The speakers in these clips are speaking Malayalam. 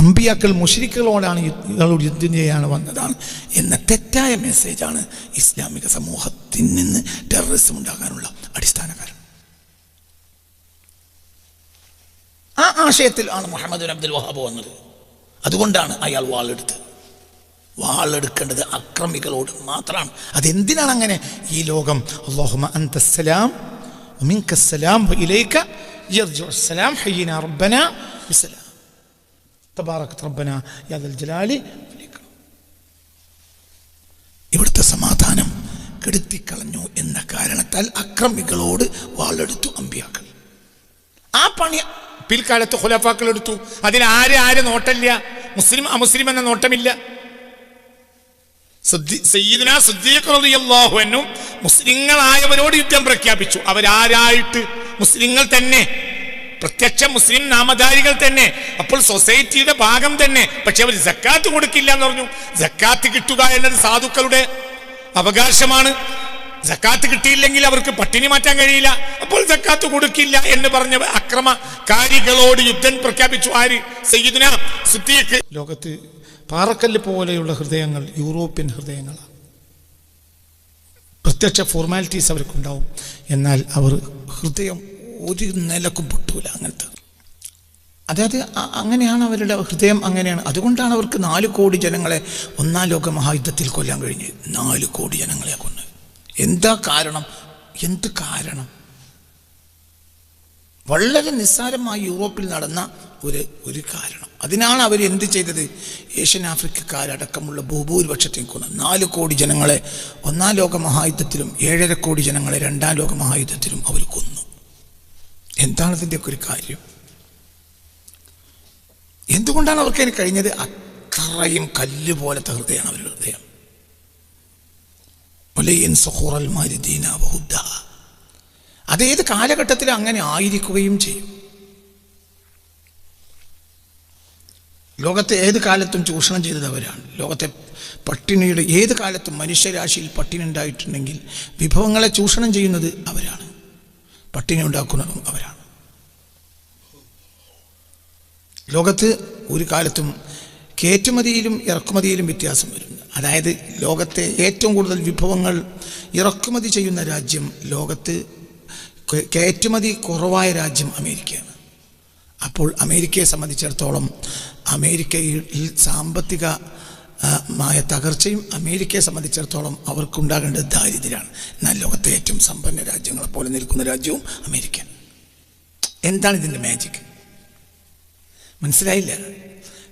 അമ്പിയാക്കൾ മുശ്രിക്കുകളോടാണ് യുദ്ധം ചെയ്യാൻ വന്നതാണ് എന്ന തെറ്റായ മെസ്സേജാണ് ഇസ്ലാമിക സമൂഹത്തിൽ നിന്ന് ടെററിസം ഉണ്ടാകാനുള്ള അടിസ്ഥാന കാരണം. ആ ആശയത്തിൽ ആണ് മുഹമ്മദ് ബിൻ അബ്ദുൽ വഹാബ് വന്നത്. അതുകൊണ്ടാണ് അയാൾ വാളെടുക്കേണ്ടത് അക്രമികളോട് മാത്രമാണ്. അതെന്തിനാണ് അങ്ങനെ? ഈ ലോകം അല്ലാഹുമ്മ അൻതസ്സലാം വമിൻകസ്സലാം വഇലൈക യർജിഉസ്സലാം ഹയ്യിനാ റബ്ബനാ ബിസ്സലാം തബാറക റബ്ബനാ യാ ദൽ ജലാലി വൽ ഇക്റാം. ഇവിടുത്തെ സമാധാനം കെടുത്തിക്കളഞ്ഞു എന്ന കാരണത്താൽ അക്രമികളോട് വാളെടുത്തു അമ്പിയാക്കൾ. ആ പണി പിൽക്കാലത്ത് ഖുലഫാക്കൾ എടുത്തു. അതിന് ആര് നോട്ടമില്ല, മുസ്ലിം അമുസ്ലിം എന്ന നോട്ടമില്ല. സയ്യിദുനാ സിദ്ദീഖ് റളിയല്ലാഹു അൻഹു മുസ്ലിങ്ങളായവരോട് യുദ്ധം പ്രഖ്യാപിച്ചു. അവരാരായിട്ട്? മുസ്ലിങ്ങൾ തന്നെ, പ്രത്യക്ഷ മുസ്ലിം നാമധാരികൾ തന്നെ. അപ്പോൾ സൊസൈറ്റിയുടെ ഭാഗം തന്നെ. പക്ഷെ അവർ സക്കാത്ത് കൊടുക്കില്ല എന്ന് പറഞ്ഞു. സക്കാത്ത് കിട്ടുക എന്നത് സാധുക്കളുടെ അവകാശമാണ്. സക്കാത്ത് കിട്ടിയില്ലെങ്കിൽ അവർക്ക് പട്ടിണി മാറ്റാൻ കഴിയില്ല. അപ്പോൾ സക്കാത്ത് കൊടുക്കില്ല എന്ന് പറഞ്ഞ അക്രമകാരികളോട് യുദ്ധം പ്രഖ്യാപിച്ചു. ആര്? സയ്യിദുനാ സിദ്ദീഖ്. ലോകത്ത് പാറക്കല്ല് പോലെയുള്ള ഹൃദയങ്ങൾ യൂറോപ്യൻ ഹൃദയങ്ങളാണ്. പ്രത്യക്ഷ ഫോർമാലിറ്റീസ് അവർക്കുണ്ടാവും, എന്നാൽ അവർ ഹൃദയം ഒരു നിലക്കും പൊട്ടൂല. അങ്ങനത്തെ, അതായത് അങ്ങനെയാണ് അവരുടെ ഹൃദയം, അങ്ങനെയാണ്. അതുകൊണ്ടാണ് അവർക്ക് 4 കോടി ജനങ്ങളെ 1-ാം ലോക മഹായുദ്ധത്തിൽ കൊല്ലാൻ കഴിഞ്ഞത്. 4 കോടി ജനങ്ങളെ കൊന്നത്. എന്താ കാരണം? എന്ത് കാരണം? വളരെ നിസ്സാരമായി യൂറോപ്പിൽ നടന്ന ഒരു കാരണം. അതിനാണ് അവർ എന്ത് ചെയ്തത്? ഏഷ്യൻ ആഫ്രിക്കക്കാരടക്കമുള്ള ബഹുഭൂരിപക്ഷത്തെ കൊന്നു. 4 കോടി ജനങ്ങളെ 1-ാം ലോക മഹായുദ്ധത്തിലും 7.5 കോടി ജനങ്ങളെ 2-ാം ലോക മഹായുദ്ധത്തിലും അവർ കൊന്നു. എന്താണ് ഇതിൻ്റെയൊക്കെ ഒരു കാര്യം? എന്തുകൊണ്ടാണ് അവർക്ക് അതിന് കഴിഞ്ഞത്? അത്രയും കല്ല് പോലത്തെ ഹൃദയമാണ് അവരുടെ ഹൃദയം. അതേത് കാലഘട്ടത്തിൽ അങ്ങനെ ആയിരിക്കുകയും ചെയ്യും. ലോകത്തെ ഏത് കാലത്തും ചൂഷണം ചെയ്തത് അവരാണ്. ലോകത്തെ പട്ടിണിയുടെ ഏത് കാലത്തും മനുഷ്യരാശിയിൽ പട്ടിണി ഉണ്ടായിട്ടുണ്ടെങ്കിൽ വിഭവങ്ങളെ ചൂഷണം ചെയ്യുന്നത് അവരാണ്, പട്ടിണി ഉണ്ടാക്കുന്നതും അവരാണ്. ലോകത്ത് ഒരു കാലത്തും കയറ്റുമതിയിലും ഇറക്കുമതിയിലും വ്യത്യാസം വരുന്നു. അതായത് ലോകത്തെ ഏറ്റവും കൂടുതൽ വിഭവങ്ങൾ ഇറക്കുമതി ചെയ്യുന്ന രാജ്യം, ലോകത്ത് കയറ്റുമതി കുറവായ രാജ്യം അമേരിക്കയാണ്. അപ്പോൾ അമേരിക്കയെ സംബന്ധിച്ചിടത്തോളം അമേരിക്കയിൽ സാമ്പത്തികമായ തകർച്ചയും അമേരിക്കയെ സംബന്ധിച്ചിടത്തോളം അവർക്കുണ്ടാകേണ്ടത് ദാരിദ്ര്യമാണ്. എന്നാൽ ലോകത്തെ ഏറ്റവും സമ്പന്ന രാജ്യങ്ങളെപ്പോലെ നിൽക്കുന്ന രാജ്യവും അമേരിക്ക. എന്താണ് ഇതിൻ്റെ മാജിക്? മനസ്സിലായില്ല.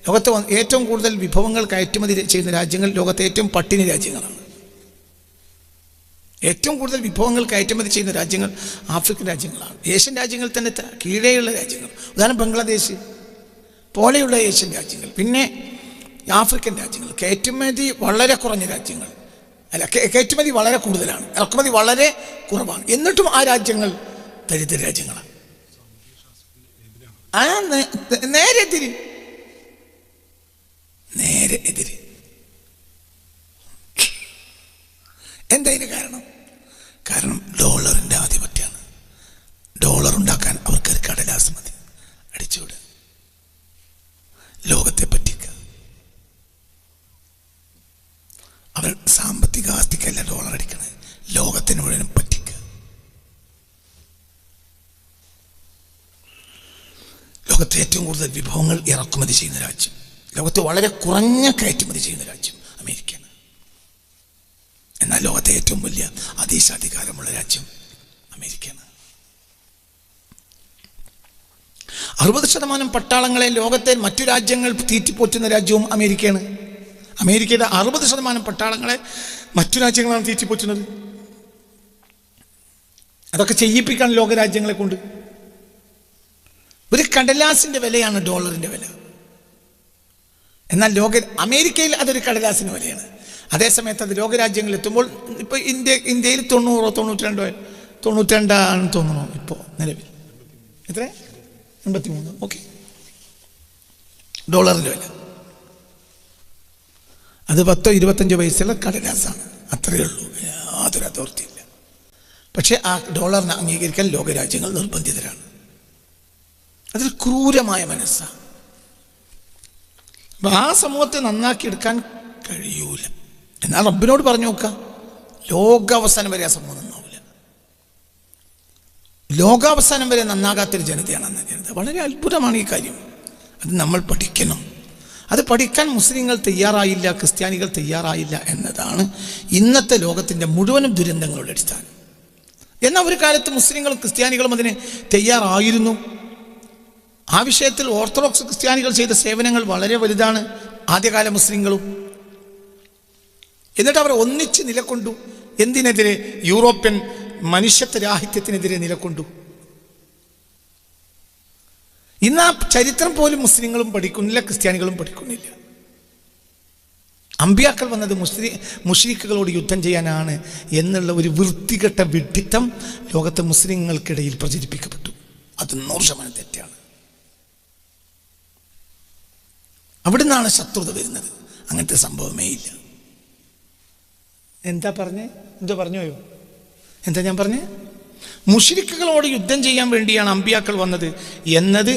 ലോകത്തെ ഏറ്റവും കൂടുതൽ വിഭവങ്ങൾ കയറ്റുമതി ചെയ്യുന്ന രാജ്യങ്ങൾ ലോകത്തെ ഏറ്റവും പട്ടിണി രാജ്യങ്ങളാണ്. ഏറ്റവും കൂടുതൽ വിഭവങ്ങൾ കയറ്റുമതി ചെയ്യുന്ന രാജ്യങ്ങൾ ആഫ്രിക്കൻ രാജ്യങ്ങളാണ്. ഏഷ്യൻ രാജ്യങ്ങൾ തന്നെ കീഴെയുള്ള രാജ്യങ്ങൾ, ഉദാഹരണം ബംഗ്ലാദേശ് പോലെയുള്ള ഏഷ്യൻ രാജ്യങ്ങൾ. പിന്നെ ആഫ്രിക്കൻ രാജ്യങ്ങൾ കയറ്റുമതി വളരെ കുറഞ്ഞ രാജ്യങ്ങൾ. അല്ല, കയറ്റുമതി വളരെ കൂടുതലാണ്, ഇറക്കുമതി വളരെ കുറവാണ്. എന്നിട്ടും ആ രാജ്യങ്ങൾ ദരിദ്ര രാജ്യങ്ങളാണ്. നേരെ എതിര്. എന്താ ഇതിന് കാരണം? കാരണം ഡോളറിൻ്റെ ആധിപത്യമാണ്. ഡോളർ ഉണ്ടാക്കാൻ അവർക്കൊരു കടലാസ് മതി, അടിച്ചുവിടുക, ലോകത്തെ പറ്റിക്കുക. അവർ സാമ്പത്തിക ആസ്തിക്കല്ല ഡോളർ അടിക്കുന്നത്, ലോകത്തിന് മുഴുവനും പറ്റിക്കുക. ലോകത്തെ ഏറ്റവും കൂടുതൽ വിഭവങ്ങൾ ഇറക്കുമതി ചെയ്യുന്ന രാജ്യം, ലോകത്ത് വളരെ കുറഞ്ഞ കയറ്റുമതി ചെയ്യുന്ന രാജ്യം അമേരിക്കയാണ്. എന്നാൽ ലോകത്തെ ഏറ്റവും വലിയ അതീശാധികാരമുള്ള രാജ്യം അമേരിക്കയാണ്. 60% പട്ടാളങ്ങളെ ലോകത്തെ മറ്റു രാജ്യങ്ങൾ തീറ്റിപ്പോറ്റുന്ന രാജ്യവും അമേരിക്കയാണ്. അമേരിക്കയുടെ 60% പട്ടാളങ്ങളെ മറ്റു രാജ്യങ്ങളാണ് തീറ്റിപ്പോറ്റുന്നത്. അതൊക്കെ ചെയ്യിപ്പിക്കാൻ ലോകരാജ്യങ്ങളെ കൊണ്ട്. ഒരു കടലാസിൻ്റെ വിലയാണ് ഡോളറിൻ്റെ വില. എന്നാൽ അമേരിക്കയിൽ അതൊരു കടലാസിന് വിലയാണ്. അതേസമയത്ത് അത് ലോകരാജ്യങ്ങളിൽ എത്തുമ്പോൾ ഇപ്പോൾ ഇന്ത്യയിൽ 92 ആണെന്ന് തോന്നുന്നു ഇപ്പോൾ നിലവിൽ. എത്ര? 83. ഓക്കെ, ഡോളറിൻ്റെ വില. അത് 10-25 പൈസയുള്ള കടലാസാണ്, അത്രയേ ഉള്ളൂ, യാതൊരു അതോറിറ്റിയില്ല. പക്ഷേ ആ ഡോളറിനെ അംഗീകരിക്കാൻ ലോകരാജ്യങ്ങൾ നിർബന്ധിതരാണ്. അതൊരു ക്രൂരമായ മനസ്സാണ്. അപ്പം ആ സമൂഹത്തെ നന്നാക്കിയെടുക്കാൻ കഴിയൂല. എന്നാൽ റബ്ബിനോട് പറഞ്ഞു നോക്കാം, ലോകാവസാനം വരെ ആ സമൂഹം നന്നാവില്ല. ലോകാവസാനം വരെ നന്നാകാത്തൊരു ജനതയാണ് അന്ന് ജനത. വളരെ അത്ഭുതമാണ് ഈ കാര്യം. അത് നമ്മൾ പഠിക്കണം. അത് പഠിക്കാൻ മുസ്ലിങ്ങൾ തയ്യാറായില്ല, ക്രിസ്ത്യാനികൾ തയ്യാറായില്ല എന്നതാണ് ഇന്നത്തെ ലോകത്തിൻ്റെ മുഴുവനും ദുരന്തങ്ങളുടെ അടിസ്ഥാനം. എന്നാൽ ഒരു കാലത്ത് മുസ്ലിങ്ങളും ക്രിസ്ത്യാനികളും അതിന് തയ്യാറായിരുന്നു. ആ വിഷയത്തിൽ ഓർത്തഡോക്സ് ക്രിസ്ത്യാനികൾ ചെയ്ത സേവനങ്ങൾ വളരെ വലുതാണ്, ആദ്യകാല മുസ്ലിങ്ങളും. എന്നിട്ട് അവർ ഒന്നിച്ച് നിലകൊണ്ടു. എന്തിനെതിരെ? യൂറോപ്യൻ മനുഷ്യത്വ രാഹിത്യത്തിനെതിരെ നിലകൊണ്ടു. ഇന്ന് ആ ചരിത്രം പോലും മുസ്ലിങ്ങളും പഠിക്കുന്നില്ല, ക്രിസ്ത്യാനികളും പഠിക്കുന്നില്ല. അമ്പിയാക്കൾ വന്നത് മുശ്രിക്കുകളോട് യുദ്ധം ചെയ്യാനാണ് എന്നുള്ള ഒരു വൃത്തികെട്ട വിഡ്ഢിത്തം ലോകത്തെ മുസ്ലിങ്ങൾക്കിടയിൽ പ്രചരിപ്പിക്കപ്പെട്ടു. അത് 100% തെറ്റാണ്. അവിടെ നിന്നാണ് ശത്രുത വരുന്നത്. അങ്ങനത്തെ സംഭവമേ ഇല്ല. എന്താ പറഞ്ഞേ? എന്തോ പറഞ്ഞോയോ? എന്താ ഞാൻ പറഞ്ഞേ? മുശ്രിക്കുകളോട് യുദ്ധം ചെയ്യാൻ വേണ്ടിയാണ് അമ്പിയാക്കൾ വന്നത് എന്നത്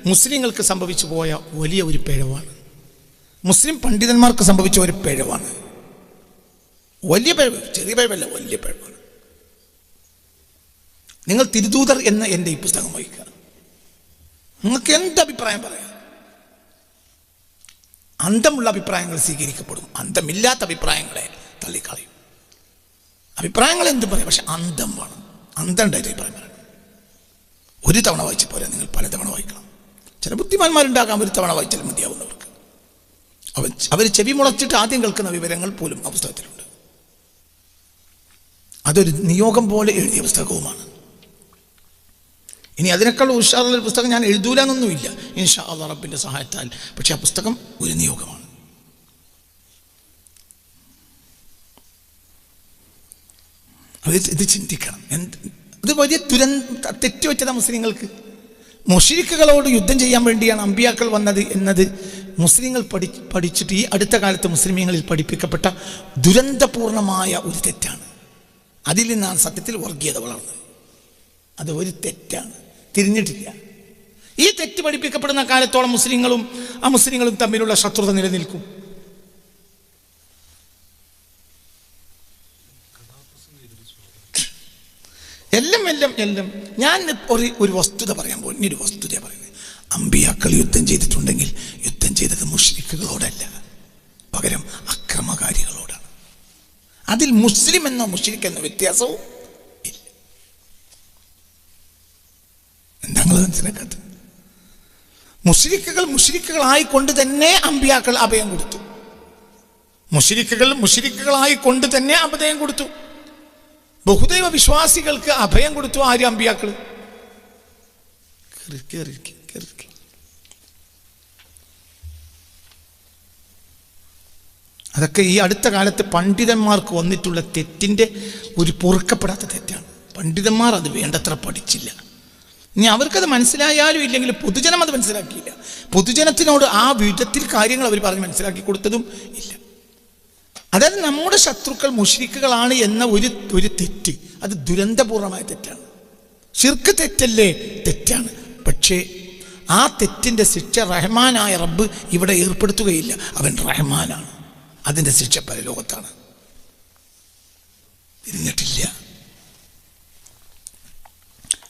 മുസ്ലിങ്ങൾക്ക് സംഭവിച്ചു പോയ വലിയ ഒരു പിഴവാണ്. മുസ്ലിം പണ്ഡിതന്മാർക്ക് സംഭവിച്ച ഒരു പിഴവാണ്. വലിയ പിഴവ്, ചെറിയ പിഴവല്ല, വലിയ പിഴവാണ്. നിങ്ങൾ തിരുദൂതർ എന്ന എൻ്റെ ഈ പുസ്തകം വായിക്കുക. നിങ്ങൾക്ക് എന്ത് അഭിപ്രായം പറയാം? അന്തമുള്ള അഭിപ്രായങ്ങൾ സ്വീകരിക്കപ്പെടും, അന്തമില്ലാത്ത അഭിപ്രായങ്ങളെ തള്ളിക്കളയും. അഭിപ്രായങ്ങൾ എന്ത് പറയാം, പക്ഷെ അന്തം വേണം. അന്തം ഉണ്ടായിട്ട് അഭിപ്രായം പറയണം. ഒരു തവണ വായിച്ച പോലെ നിങ്ങൾ പലതവണ വായിക്കണം. ചില ബുദ്ധിമാന്മാരുണ്ടാകാം ഒരു തവണ വായിച്ചാൽ മതിയാവുന്നവർക്ക്. അവർ ചെവി മുളച്ചിട്ട് ആദ്യം കേൾക്കുന്ന വിവരങ്ങൾ പോലും ആ പുസ്തകത്തിലുണ്ട്. അതൊരു നിയോഗം പോലെ എഴുതിയ പുസ്തകവുമാണ്. ഇനി അതിനേക്കാൾ ഉഷാറുള്ള പുസ്തകം ഞാൻ എഴുതൂലെന്നൊന്നുമില്ല, ഇൻഷാ അല്ലാഹ് റബ്ബിൻ്റെ സഹായത്താൽ. പക്ഷെ ആ പുസ്തകം ഒരു നിയോഗമാണ്. ഇത് ചിന്തിക്കണം. ഇത് വലിയ തെറ്റുപറ്റത മുസ്ലിങ്ങൾക്ക്. മുശ്രിക്കുകളോട് യുദ്ധം ചെയ്യാൻ വേണ്ടിയാണ് അമ്പിയാക്കൾ വന്നത് എന്നത് മുസ്ലിങ്ങൾ പഠിച്ചിട്ട് ഈ അടുത്ത കാലത്ത് മുസ്ലിമീങ്ങളിൽ പഠിപ്പിക്കപ്പെട്ട ദുരന്തപൂർണമായ ഒരു തെറ്റാണ്. അതിൽ നിന്നാണ് സത്യത്തിൽ വർഗീയത വളർന്നത്. അത് ഒരു തെറ്റാണ്, തിരിഞ്ഞിട്ടില്ല. ഈ തെറ്റ് പഠിപ്പിക്കപ്പെടുന്ന കാലത്തോളം മുസ്ലിങ്ങളും അമുസ്ലിങ്ങളും തമ്മിലുള്ള ശത്രുത നിലനിൽക്കും. എല്ലാം ഞാൻ ഒരു വസ്തുത പറയാൻ പോകും. ഇനിയൊരു വസ്തുത പറയുന്നത്, അമ്പിയാക്കൾ യുദ്ധം ചെയ്തിട്ടുണ്ടെങ്കിൽ യുദ്ധം ചെയ്തത് മുശ്രിക്കുകളോടല്ല, പകരം അക്രമകാരികളോടാണ്. അതിൽ മുസ്ലിം എന്നോ മുശ്രിക് എന്നോ വ്യത്യാസവും ഇല്ല. എന്താ നിങ്ങൾ മനസ്സിലാക്കാത്തത്? മുശ്രിക്കുകളായിക്കൊണ്ട് തന്നെ അമ്പിയാക്കൾ അഭയം കൊടുത്തു. മുശ്രിക്കുകളായിക്കൊണ്ട് തന്നെ അഭയം കൊടുത്തു. ബഹുദൈവ വിശ്വാസികൾക്ക് അഭയം കൊടുത്തു ആര്? അമ്പിയാക്കൾ. അതൊക്കെ ഈ അടുത്ത കാലത്ത് പണ്ഡിതന്മാർക്ക് വന്നിട്ടുള്ള തെറ്റിൻ്റെ ഒരു പൊറുക്കപ്പെടാത്ത തെറ്റാണ്. പണ്ഡിതന്മാർ അത് വേണ്ടത്ര പഠിച്ചില്ല. ഇനി അവർക്കത് മനസ്സിലായാലും ഇല്ലെങ്കിലും പൊതുജനം അത് മനസ്സിലാക്കിയില്ല. പൊതുജനത്തിനോട് ആ വിധത്തിൽ കാര്യങ്ങൾ അവർ പറഞ്ഞ് മനസ്സിലാക്കി കൊടുത്തതും ഇല്ല. അതായത് നമ്മുടെ ശത്രുക്കൾ മുശ്രിക്കുകളാണ് എന്ന ഒരു തെറ്റ്, അത് ദുരന്തപൂർണമായ തെറ്റാണ്. ശിർക്ക് തെറ്റല്ലേ? തെറ്റാണ്. പക്ഷേ ആ തെറ്റിൻ്റെ ശിക്ഷ റഹ്മാനായ റബ്ബ് ഇവിടെ ഏർപ്പെടുത്തുകയില്ല. അവൻ റഹ്മാനാണ്. അതിൻ്റെ ശിക്ഷ പരലോകത്താണ്. തിരിഞ്ഞിട്ടില്ല.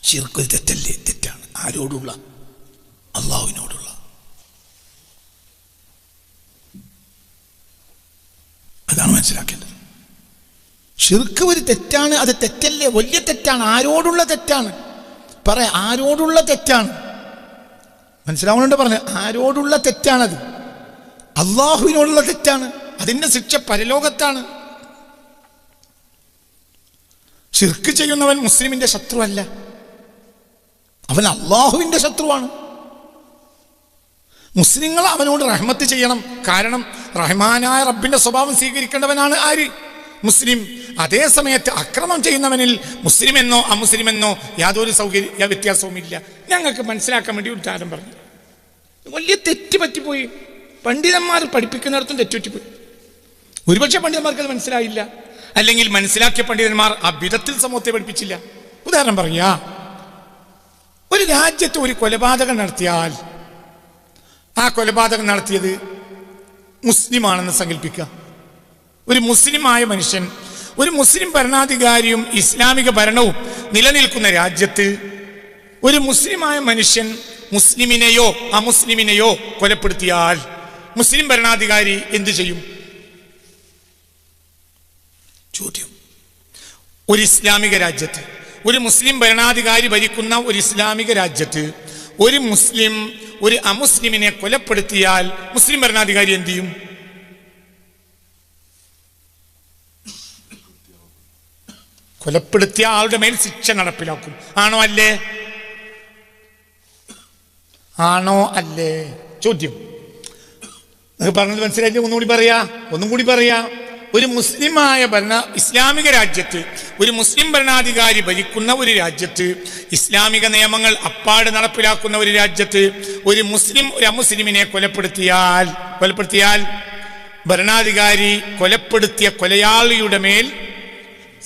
ശിർക്ക് ഒരു തെറ്റല്ലേ? തെറ്റാണ്. ആരോടുള്ള? അള്ളാഹുവിനോടുള്ള. അതാണ് മനസ്സിലാക്കേണ്ടത്. ശിർക്ക് ഒരു തെറ്റാണ്. അത് തെറ്റല്ലേ? വലിയ തെറ്റാണ്. ആരോടുള്ള തെറ്റാണ്? പറയാം, ആരോടുള്ള തെറ്റാണ്. മനസ്സിലാവുന്നുണ്ട്? പറഞ്ഞ ആരോടുള്ള തെറ്റാണത്? അള്ളാഹുവിനോടുള്ള തെറ്റാണ്. അതിൻ്റെ ശിക്ഷ പരലോകത്താണ്. ശിർക്ക് ചെയ്യുന്നവൻ മുസ്ലിമിന്റെ ശത്രുവല്ല, അവൻ അള്ളാഹുവിന്റെ ശത്രുവാണ്. മുസ്ലിങ്ങൾ അവനോട് റഹ്മത്ത് ചെയ്യണം. കാരണം റഹ്മാനായ റബ്ബിന്റെ സ്വഭാവം സ്വീകരിക്കേണ്ടവനാണ് ആര്? മുസ്ലിം. അതേ സമയത്ത് അക്രമം ചെയ്യുന്നവനിൽ മുസ്ലിം എന്നോ അമുസ്ലിം എന്നോ യാതൊരു വ്യത്യാസവുമില്ല. ഞങ്ങൾക്ക് മനസ്സിലാക്കാൻ വേണ്ടി ഒരു താരം പറഞ്ഞു. വലിയ തെറ്റ് പറ്റിപ്പോയി. പണ്ഡിതന്മാർ പഠിപ്പിക്കുന്നിടത്തും തെറ്റുപറ്റിപ്പോയി. ഒരുപക്ഷെ പണ്ഡിതന്മാർക്ക് അത് മനസ്സിലായില്ല, അല്ലെങ്കിൽ മനസ്സിലാക്കിയ പണ്ഡിതന്മാർ ആ വിധത്തിൽ സമൂഹത്തെ പഠിപ്പിച്ചില്ല. ഉദാഹരണം പറയാ, ഒരു രാജ്യത്ത് ഒരു കൊലപാതകം നടത്തിയാൽ ആ കൊലപാതകം നടത്തിയത് മുസ്ലിമാണെന്ന് സങ്കല്പിക്കുക. ഒരു മുസ്ലിമായ മനുഷ്യൻ, ഒരു മുസ്ലിം ഭരണാധികാരിയും ഇസ്ലാമിക ഭരണവും നിലനിൽക്കുന്ന രാജ്യത്ത് ഒരു മുസ്ലിമായ മനുഷ്യൻ മുസ്ലിമിനെയോ അമുസ്ലിമിനെയോ കൊലപ്പെടുത്തിയാൽ മുസ്ലിം ഭരണാധികാരി എന്തു ചെയ്യും? ചോദ്യം. ഒരു ഇസ്ലാമിക രാജ്യത്ത്, ഒരു മുസ്ലിം ഭരണാധികാരി ഭരിക്കുന്ന ഒരു ഇസ്ലാമിക രാജ്യത്ത് ഒരു മുസ്ലിം ഒരു അമുസ്ലിമിനെ കൊലപ്പെടുത്തിയാൽ മുസ്ലിം ഭരണാധികാരി എന്ത് ചെയ്യും? കൊലപ്പെടുത്തിയ ആളുടെ മേൽ ശിക്ഷ നടപ്പിലാക്കും. ആണോ അല്ലേ? ആണോ അല്ലേ? ചോദ്യം. നിങ്ങൾക്ക് പറഞ്ഞത് മനസ്സിലായില്ലേ? ഒന്നും കൂടി പറയാ. ഒരു മുസ്ലിമായ ഇസ്ലാമിക രാജ്യത്ത് ഒരു മുസ്ലിം ഭരണാധികാരി ഭരിക്കുന്ന ഒരു രാജ്യത്ത്, ഇസ്ലാമിക നിയമങ്ങൾ അപ്പാട് നടപ്പിലാക്കുന്ന ഒരു രാജ്യത്ത് ഒരു മുസ്ലിം ഒരു അമുസ്ലിമിനെ കൊലപ്പെടുത്തിയാൽ ഭരണാധികാരി കൊലപ്പെടുത്തിയ കൊലയാളിയുടെ മേൽ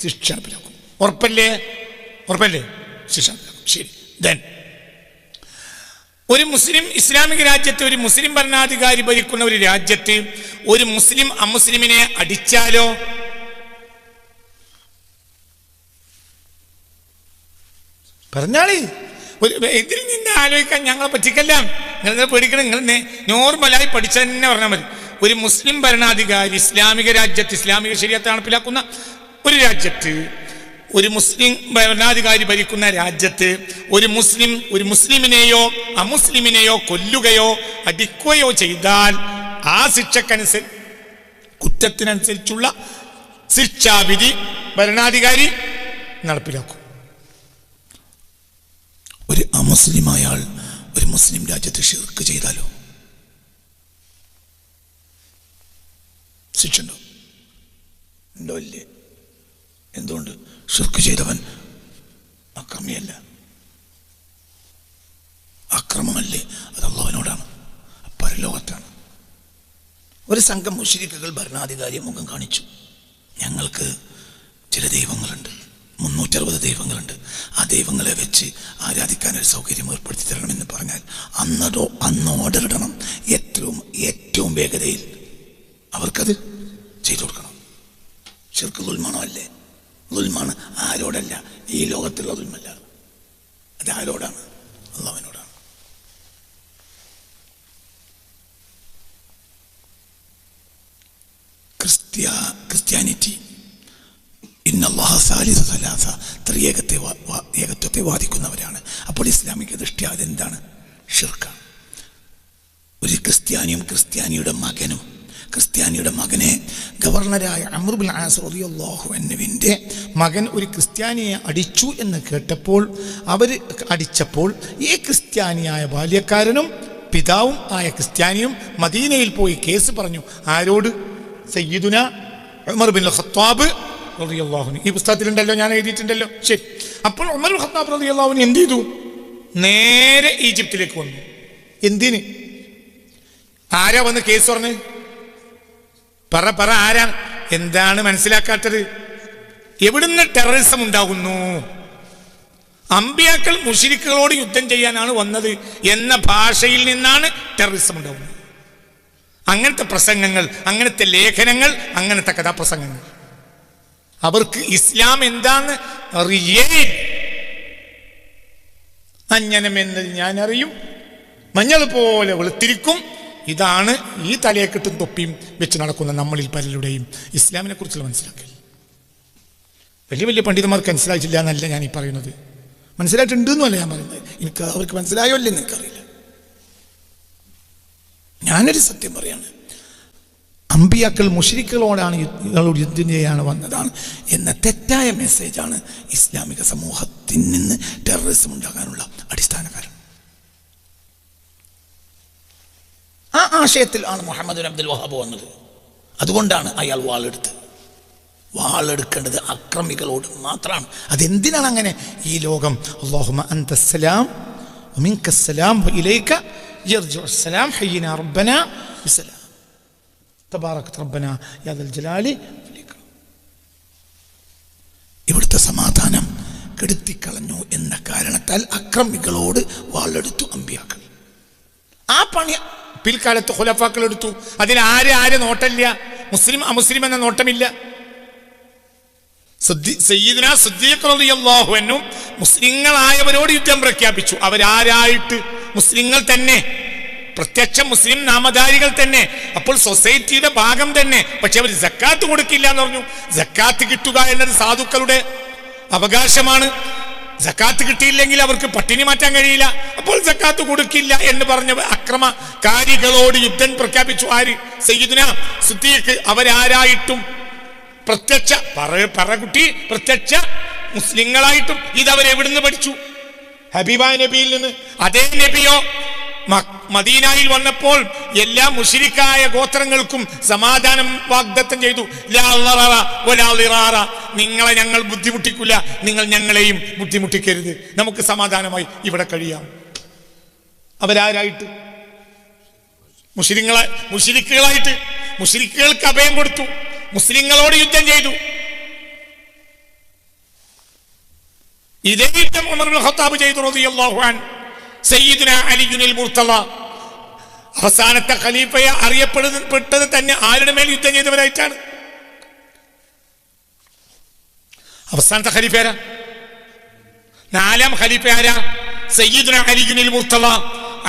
ശിക്ഷ നടപ്പിലാക്കും. ഉറപ്പല്ലേ? ശിക്ഷ നടപ്പിലാക്കും. ശരി. ദെൻ ഒരു മുസ്ലിം ഇസ്ലാമിക രാജ്യത്ത് ഒരു മുസ്ലിം ഭരണാധികാരി ഭരിക്കുന്ന ഒരു രാജ്യത്ത് ഒരു മുസ്ലിം അമുസ്ലിമിനെ അടിച്ചാലോ? പറഞ്ഞാളി. ഇതിൽ നിന്ന് ആലോചിക്കാൻ ഞങ്ങളെ പറ്റിക്കല്ല. നിങ്ങൾ പേടിക്കണം. നിങ്ങൾ നോർമലായി പഠിച്ച തന്നെ പറഞ്ഞാൽ മതി. ഒരു മുസ്ലിം ഭരണാധികാരി ഇസ്ലാമിക രാജ്യത്ത് ഇസ്ലാമിക ശരീഅത്ത് നടപ്പിലാക്കുന്ന ഒരു രാജ്യത്ത് ഒരു മുസ്ലിം ഭരണാധികാരി ഭരിക്കുന്ന രാജ്യത്ത് ഒരു മുസ്ലിമിനെയോ അമുസ്ലിമിനെയോ കൊല്ലുകയോ അടിക്കുകയോ ചെയ്താൽ ആ കുറ്റത്തിനനുസരിച്ചുള്ള ശിക്ഷാവിധി ഭരണാധികാരി നടപ്പിലാക്കും. ഒരു അമുസ്ലിമായ ആൾ ഒരു മുസ്ലിം രാജ്യത്ത് ഷിർക്ക് ചെയ്താലോ ശിക്ഷ ഉണ്ടോ? ഇല്ലേ? എന്തുകൊണ്ട്? ഷിർക്ക് ചെയ്തവൻ അക്രമിയല്ല. അക്രമമല്ലേ? അത് അല്ലാഹുവിനോടാണ്, പരലോകത്താണ്. ഒരു സംഘം മുശ്രിക്കുകൾ ഭരണാധികാരിയെ മുഖം കാണിച്ചു. ഞങ്ങൾക്ക് ചില ദൈവങ്ങളുണ്ട്, 360 ദൈവങ്ങളുണ്ട്. ആ ദൈവങ്ങളെ വെച്ച് ആരാധിക്കാൻ ഒരു സൗകര്യം ഏർപ്പെടുത്തി തരണമെന്ന് പറഞ്ഞാൽ അന്ന് ഓർഡർ ഇടണം. ഏറ്റവും വേഗതയിൽ അവർക്കത് ചെയ്തു കൊടുക്കണം. ഷിർക്ക് ദുൽമാണോ? അല്ലേ? ദുൽമാണ്. ആരോടല്ല? ഈ ലോകത്തുള്ള ദുൽമല്ല. അത് ആരോടാണ്? അല്ലാഹുവിനോടാണ്. ക്രിസ്ത്യാനിറ്റി ഏകത്വത്തെ വാദിക്കുന്നവരാണ്. അപ്പോൾ ഇസ്ലാമിക ദൃഷ്ടി അതെന്താണ്? ഷിർക്കാണ്. ഒരു ക്രിസ്ത്യാനിയുടെ മകനെ ഗവർണറായ അംർ ബിൻ ആസ് റളിയല്ലാഹു അൻഹുവിൻ്റെ മകൻ ഒരു ക്രിസ്ത്യാനിയെ അടിച്ചു എന്ന് കേട്ടപ്പോൾ അടിച്ചപ്പോൾ ഈ ക്രിസ്ത്യാനിയായ ബാല്യക്കാരനും പിതാവും ആയ ക്രിസ്ത്യാനിയും മദീനയിൽ പോയി കേസ് പറഞ്ഞു. ആരോട്? സയ്യിദുന ഉമർ ബിൻ ഖത്താബ് റളിയല്ലാഹു അൻഹു. ഈ പുസ്തകത്തിലുണ്ടല്ലോ, ഞാൻ എഴുതിയിട്ടുണ്ടല്ലോ. ശരി. അപ്പോൾ ഉമർ ബിൻ ഖത്താബ് റളിയല്ലാഹു അൻഹു എന്ത് ചെയ്തു? നേരെ ഈജിപ്തിലേക്ക് വന്നു. എന്തിന്? ആരാ വന്ന് കേസ് പറഞ്ഞു? പറ ആരാ? എന്താണ് മനസ്സിലാക്കാത്തത്? എവിടുന്ന് ടെററിസം ഉണ്ടാകുന്നു? അമ്പിയാക്കൾ മുശ്രിക്കുകളോട് യുദ്ധം ചെയ്യാനാണ് വന്നത് എന്ന ഭാഷയിൽ നിന്നാണ് ടെററിസം ഉണ്ടാകുന്നത്. അങ്ങനത്തെ പ്രസംഗങ്ങൾ, അങ്ങനത്തെ ലേഖനങ്ങൾ, അങ്ങനത്തെ കഥാപ്രസംഗങ്ങൾ. അവർക്ക് ഇസ്ലാം എന്താന്ന് അറിയേ. അഞ്ജനമെന്നത് ഞാൻ അറിയും, മഞ്ഞൾ പോലെ വെളുത്തിരിക്കും. ഇതാണ് ഈ തലയെക്കെട്ടും തൊപ്പിയും വെച്ച് നടക്കുന്ന നമ്മളിൽ പലരുടെയും ഇസ്ലാമിനെ കുറിച്ചുള്ള മനസ്സിലാക്കൽ. വലിയ പണ്ഡിതന്മാർക്ക് മനസ്സിലായിട്ടില്ല എന്നല്ല ഞാൻ ഈ പറയുന്നത്, മനസ്സിലായിട്ടുണ്ടെന്നല്ല ഞാൻ പറയുന്നത്. അവർക്ക് മനസ്സിലായോ അല്ലെന്ന് എനിക്കറിയില്ല. ഞാനൊരു സത്യം പറയാണ്, അമ്പിയാക്കൾ മുശ്രിക്കുകളോടാണ് യുദ്ധം ചെയ്യാൻ വന്നതാണ് എന്ന തെറ്റായ മെസ്സേജാണ് ഇസ്ലാമിക സമൂഹത്തിൽ നിന്ന് ടെററിസം ഉണ്ടാകാനുള്ള അടിസ്ഥാന കാരണം. ആ ആശയത്തിൽ ആണ് മുഹമ്മദ് ബിൻ അബ്ദുൽ വഹാബ് വന്നത്. അതുകൊണ്ടാണ് അയാൾ വാളെടുക്കേണ്ടത് അക്രമികളോട് മാത്രമാണ്. അതെന്തിനാണ് അങ്ങനെ? ഈ ലോകം അല്ലാഹുമ്മ അൻതസ്സലാം വമിൻകസ്സലാം വഇലൈക യർജിഉസ്സലാം ഹയ്യിനാ റബ്ബനാ ബിസ്സലാം തബാറക റബ്ബനാ യാ ദൽ ജലാലി വൽ ഇക്റാം. ഇവിടുത്തെ സമാധാനം കെടുത്തിക്കളഞ്ഞു എന്ന കാരണത്താൽ അക്രമികളോട് വാളെടുത്തു അമ്പിയാക്കൾ. ആ പണി പിൽക്കാലത്ത് ഖുലഫാക്കൾ എടുത്തു. അതിന് ആരെ നോട്ടമില്ല, മുസ്ലിം അമുസ്ലിം എന്ന നോട്ടമില്ല. സയ്യിദുനാ സിദ്ദീഖ് റളിയല്ലാഹു അൻഹു മുസ്ലിങ്ങളായവരോട് യുദ്ധം പ്രഖ്യാപിച്ചു. അവരാരായിട്ട്? മുസ്ലിങ്ങൾ തന്നെ, പ്രത്യക്ഷ മുസ്ലിം നാമധാരികൾ തന്നെ. അപ്പോൾ സൊസൈറ്റിയുടെ ഭാഗം തന്നെ. പക്ഷെ അവർ സക്കാത്ത് കൊടുക്കില്ല എന്ന് പറഞ്ഞു. സക്കാത്ത് കിട്ടുക എന്നത് സാധുക്കളുടെ അവകാശമാണ്. സക്കാത്ത് കിട്ടിയില്ലെങ്കിൽ അവർക്ക് പട്ടിണി മാറ്റാൻ കഴിയില്ല. അപ്പോൾ സക്കാത്ത് കൊടുക്കില്ല എന്ന് പറഞ്ഞ അക്രമകാരികളോട് യുദ്ധം പ്രഖ്യാപിച്ചു. ആര്? സയ്യിദുനാ സിദ്ദീഖ്. അവരാരായിട്ടും പ്രത്യക്ഷ പറകുട്ടി പ്രത്യക്ഷ മുസ്ലിങ്ങളായിട്ടും. ഇതവരെവിടുന്ന് പഠിച്ചു? ഹബീബായ നബിയിൽ നിന്ന്. അതേ നബിയോ മദീനയിൽ വന്നപ്പോൾ എല്ലാ മുശ്രിക്കായ ഗോത്രങ്ങൾക്കും സമാധാനം വാഗ്ദത്തം ചെയ്തു. നിങ്ങളെ ഞങ്ങൾ ബുദ്ധിമുട്ടിക്കില്ല, നിങ്ങൾ ഞങ്ങളെയും ബുദ്ധിമുട്ടിക്കരുത്, നമുക്ക് സമാധാനമായി ഇവിടെ കഴിയാം. അവരാരായിട്ട്? മുശ്രിക്കുകളായിട്ട്. മുശ്രിക്കുകൾക്ക് അഭയം കൊടുത്തു, മുസ്ലിങ്ങളോട് യുദ്ധം ചെയ്തു. ഇതേ യുദ്ധം ഉമർ ഇബ്നുൽ ഖത്താബ് ചെയ്തു റളിയല്ലാഹു അൻഹു. സയ്യിദുനാ അലിയുൽ മുർത്തള അവസാനത്തെ ഖലീഫയെ അറിയപ്പെട്ടത് തന്നെ ആരുടെ മേൽ യുദ്ധം ചെയ്തവരായിട്ടാണ്? അവസാനത്തെ ഖലീഫ ആരാ? 4ാം ഖലീഫ ആരാ? സയ്യിദുനാ അലിയുൽ മുർത്തള.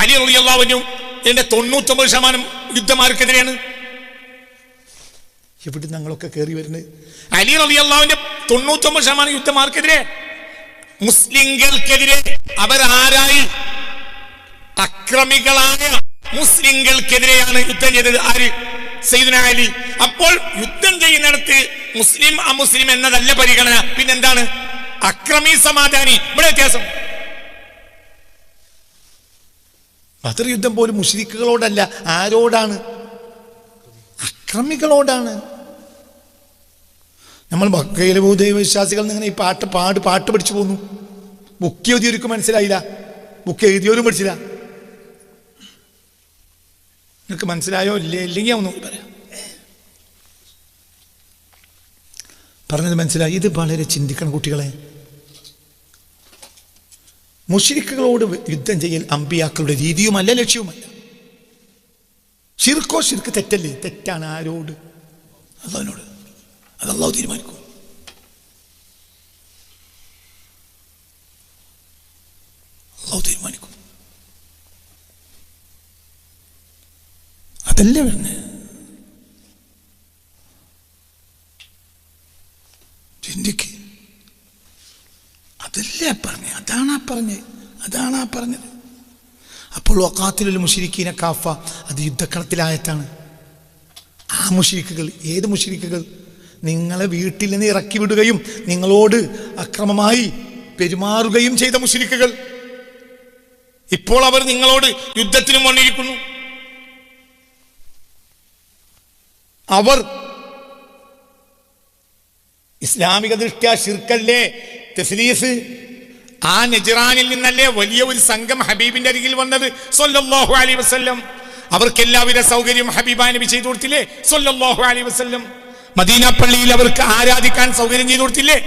അലി റളിയല്ലാഹു അൻഹു ഇതിന്റെ 99% യുദ്ധമാർക്കെതിരെയാണ്. എവിടെ ഞങ്ങളൊക്കെ കയറി വരുന്നത്? അലി റളിയല്ലാഹുവിന്റെ 99% യുദ്ധമാർക്കെതിരെ, മുസ്ലിങ്ങൾക്കെതിരെ. അവരാരായി? അക്രമികളായ മുസ്ലിങ്ങൾക്കെതിരെയാണ് യുദ്ധം ചെയ്തത്. ആര്? സയ്യിദുനാ അലി. അപ്പോൾ യുദ്ധം ചെയ്യുന്നിടത്ത് മുസ്ലിം അമുസ്ലിം എന്നതല്ല പരിഗണന, പിന്നെന്താണ്? അക്രമി സമാധാനി. ഇവിടെ വ്യത്യാസം. ബദർ യുദ്ധം പോലും മുശ്രിക്കുകളോടല്ല, ആരോടാണ്? അക്രമികളോടാണ്. നമ്മൾ മക്കയിലെ ദൈവ വിശ്വാസികൾ ഇങ്ങനെ ഈ പാട്ട് പഠിച്ചു പോന്നു. ബുക്ക് എഴുതിയൊരുക്കും മനസ്സിലായില്ല, ബുക്ക് എഴുതിയവരും പഠിച്ചില്ല. നിങ്ങൾക്ക് മനസ്സിലായോ? ഇല്ലെങ്കിൽ ഒന്നും പറയാം. പറഞ്ഞത് മനസ്സിലായി? ഇത് വളരെ ചിന്തിക്കണം കുട്ടികളെ. മുശ്രിക്കുകളോട് യുദ്ധം ചെയ്യൽ അമ്പിയാക്കളുടെ രീതിയുമല്ല, ലക്ഷ്യവുമല്ല. ശിർക്ക് തെറ്റല്ലേ? തെറ്റാണ്. ആരോട്? അല്ലാഹുവിനോട്. അത് അല്ലാഹു തീരുമാനിക്കും. അല്ലാഹു തീരുമാനിക്കും. അതല്ലേ പറഞ്ഞ. ചിന്തിക്ക്. അതല്ലേ പറഞ്ഞ. അതാണാ പറഞ്ഞത്. അപ്പോൾ വഖാത്തിലുൽ മുശ്രിക്കീന കാഫ, അത് യുദ്ധക്കളത്തിലായത്താണ്. ആ മുശ്രിക്കുകൾ, ഏത് മുശ്രിക്കുകൾ? നിങ്ങളെ വീട്ടിൽ നിന്ന് ഇറക്കി വിടുകയും നിങ്ങളോട് അക്രമമായി പെരുമാറുകയും ചെയ്ത മുശ്രിക്കുകൾ. ഇപ്പോൾ അവർ നിങ്ങളോട് യുദ്ധത്തിനും വന്നിരിക്കുന്നു. അവർ ഇസ്ലാമിക ദൃഷ്ട്യാ ശിർക്കല്ലേ, തസ്ലീസ്. ആ നജ്റാനിൽ നിന്നല്ലേ വലിയ ഒരു സംഘം ഹബീബിന്റെ അരികിൽ വന്നത് സ്വല്ലല്ലാഹു അലൈഹി വസല്ലം. അവർക്ക് എല്ലാവിധ സൗകര്യം ഹബീബാ നബി ചെയ്തു കൊടുത്തില്ലേ സ്വല്ലല്ലാഹു അലൈഹി വസല്ലം. മദീന പള്ളിയിൽ അവർക്ക് ആരാധിക്കാൻ സൗകര്യം ചെയ്തു കൊടുത്തില്ലേ?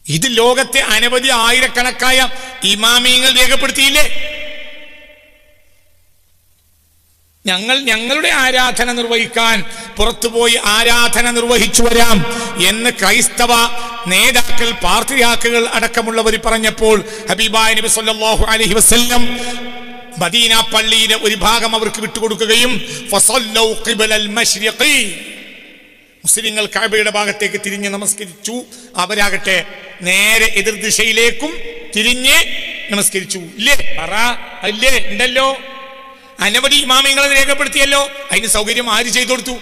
ഇത് ലോകത്തെ അനവധി ആയിരക്കണക്കായ ഇമാമിയങ്ങൾ രേഖപ്പെടുത്തിയില്ലേ? ഞങ്ങളുടെ ആരാധന നിർവഹിക്കാൻ പുറത്തുപോയി ആരാധന നിർവഹിച്ചു വരാം എന്ന് ക്രൈസ്തവ നേതാക്കൾ, പാത്രിയാർക്കുകൾ അടക്കമുള്ളവർ പറഞ്ഞപ്പോൾ ഹബീബായ നബി സല്ലല്ലാഹു അലൈഹി വസല്ലം മദീന പള്ളിയിലെ ഒരു ഭാഗം അവർക്ക് വിട്ടുകൊടുക്കുകയും ഫസല്ലൗ ഖിബലൽ മശ്രിഖി, മുസ്ലിങ്ങൾ കഅബയുടെ ഭാഗത്തേക്ക് തിരിഞ്ഞ് നമസ്കരിച്ചു. അവരാകട്ടെ നേരെ എതിർ ദിശയിലേക്കും തിരിഞ്ഞ് നമസ്കരിച്ചു. ഇല്ലേ? പറ. അല്ലേ? ഉണ്ടല്ലോ. അനവധി ഇമാമിങ്ങളെ രേഖപ്പെടുത്തിയല്ലോ. അതിന് സൗകര്യം ആര് ചെയ്തു കൊടുത്തു?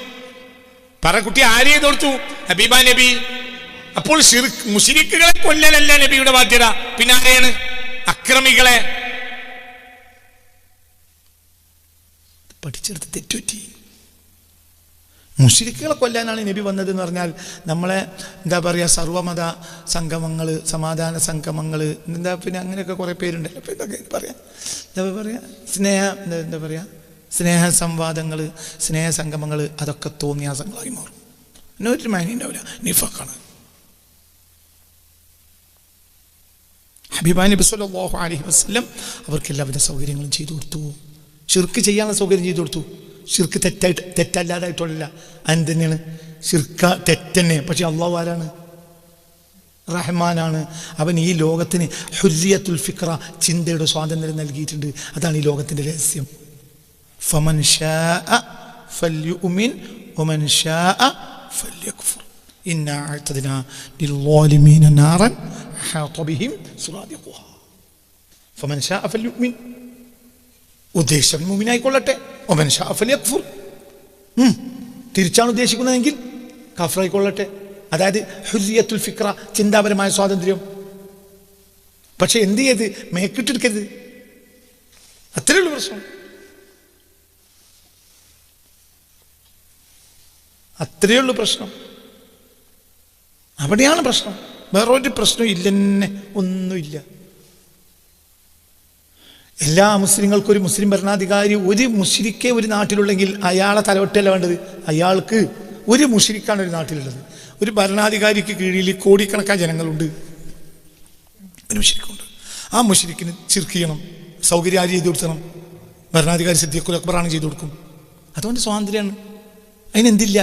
പറ കുട്ടി, ആര് ചെയ്തു കൊടുത്തു? ഹബീബാ നബി. അപ്പോൾ മുശ്രിക്കുകളെ കൊല്ലലല്ല നബിയുടെ ബാധ്യത, പിന്നെ ആരെയാണ്? അക്രമികളെ. പഠിച്ചെടുത്ത് തെറ്റുപറ്റി. മുശ്രിക്കുകളെ കൊല്ലാനാണ് നബി വന്നതെന്ന് പറഞ്ഞാൽ നമ്മളെ എന്താ പറയുക, സർവമത സംഗമങ്ങൾ, സമാധാന സംഗമങ്ങൾ, എന്താ പിന്നെ അങ്ങനെയൊക്കെ കുറേ പേരുണ്ടല്ലോ. അപ്പോൾ ഇതൊക്കെ പറയാം, എന്താ പറയുക, എന്താ പറയുക, സ്നേഹ സംവാദങ്ങൾ, സ്നേഹ സംഗമങ്ങൾ, അതൊക്കെ തോന്നിയാസങ്ങളായി മാറും. പിന്നെ ഒരു മാനി ഉണ്ടാവില്ല, നിഫാക്കാണ്. ഹബീബായ നബി സല്ലല്ലാഹു അലൈഹി വസല്ലം അവർക്ക് എല്ലാവിധ സൗകര്യങ്ങളും ചെയ്തു കൊടുത്തു. ശിർക്ക് ചെയ്യാനുള്ള സൗകര്യം ചെയ്തു കൊടുത്തു. ശിർക്ക് തെറ്റല്ലാതായിട്ടല്ല, അതിന് തന്നെയാണ് ശിർക്ക തെറ്റന്നെ. പക്ഷെ അള്ളാഹു ആരാണ്? റഹ്മാനാണ്. അവൻ ഈ ലോകത്തിന് ഹുർരിയത്തുൽ ഫിക്ര, ചിന്തയുടെ സ്വാതന്ത്ര്യം നൽകിയിട്ടുണ്ട്. അതാണ് ഈ ലോകത്തിൻ്റെ രഹസ്യം. ഫമൻ ശാഅ ഫൽയുമിൻ വമൻ ശാഅ ഫൽയക്ഫുർ ഇന്നാ അഅ്തദ്നാ ലിൽളാലിമീന നാറൻ അഹാത ബിഹിം സുറാദിഖുഹാ. ഫമൻ ശാഅ ഫൽയുമിൻ, ഉദ്ദേശം മുഅ്മിനായിക്കൊള്ളട്ടെ. വമൻ ശാഅ ഫൽയക്ഫുർ, തിരിച്ചാണ് ഉദ്ദേശിക്കുന്നതെങ്കിൽ കഫറായിക്കൊള്ളട്ടെ. അതായത് ഹുർരിയത്തുൽ ഫിക്ര, ചിന്താപരമായ സ്വാതന്ത്ര്യം. പക്ഷെ എന്ത് ചെയ്ത് മേക്കിട്ടെടുക്കരുത്, അത്രയുള്ള പ്രശ്നം. അത്രയുള്ളൂ പ്രശ്നം. അവിടെയാണ് പ്രശ്നം. വേറൊരു പ്രശ്നം ഇല്ലെന്നെ, ഒന്നുമില്ല. എല്ലാ മുസ്ലിങ്ങൾക്കും ഒരു മുസ്ലിം ഭരണാധികാരി, ഒരു മുശ്രിക്കേ ഒരു നാട്ടിലുള്ളെങ്കിൽ അയാളെ തലവെട്ടല്ല വേണ്ടത്. അയാൾക്ക് ഒരു മുശ്രിക്കാണ് ഒരു നാട്ടിലുള്ളത്. ഒരു ഭരണാധികാരിക്ക് കീഴിൽ കോടിക്കണക്കായ ജനങ്ങളുണ്ട്, ഒരു മുശ്രിക്കുണ്ട്. ആ മുശ്രിക്കിന് ശിർക്ക് ചെയ്യണം, സൗകര്യം ആര് ചെയ്തു കൊടുക്കണം? ഭരണാധികാരി സിദ്ദീഖുൽ അക്ബറാണ് ചെയ്തു കൊടുക്കും. അതുകൊണ്ട് സ്വാതന്ത്ര്യമാണ്. അതിനെന്തില്ല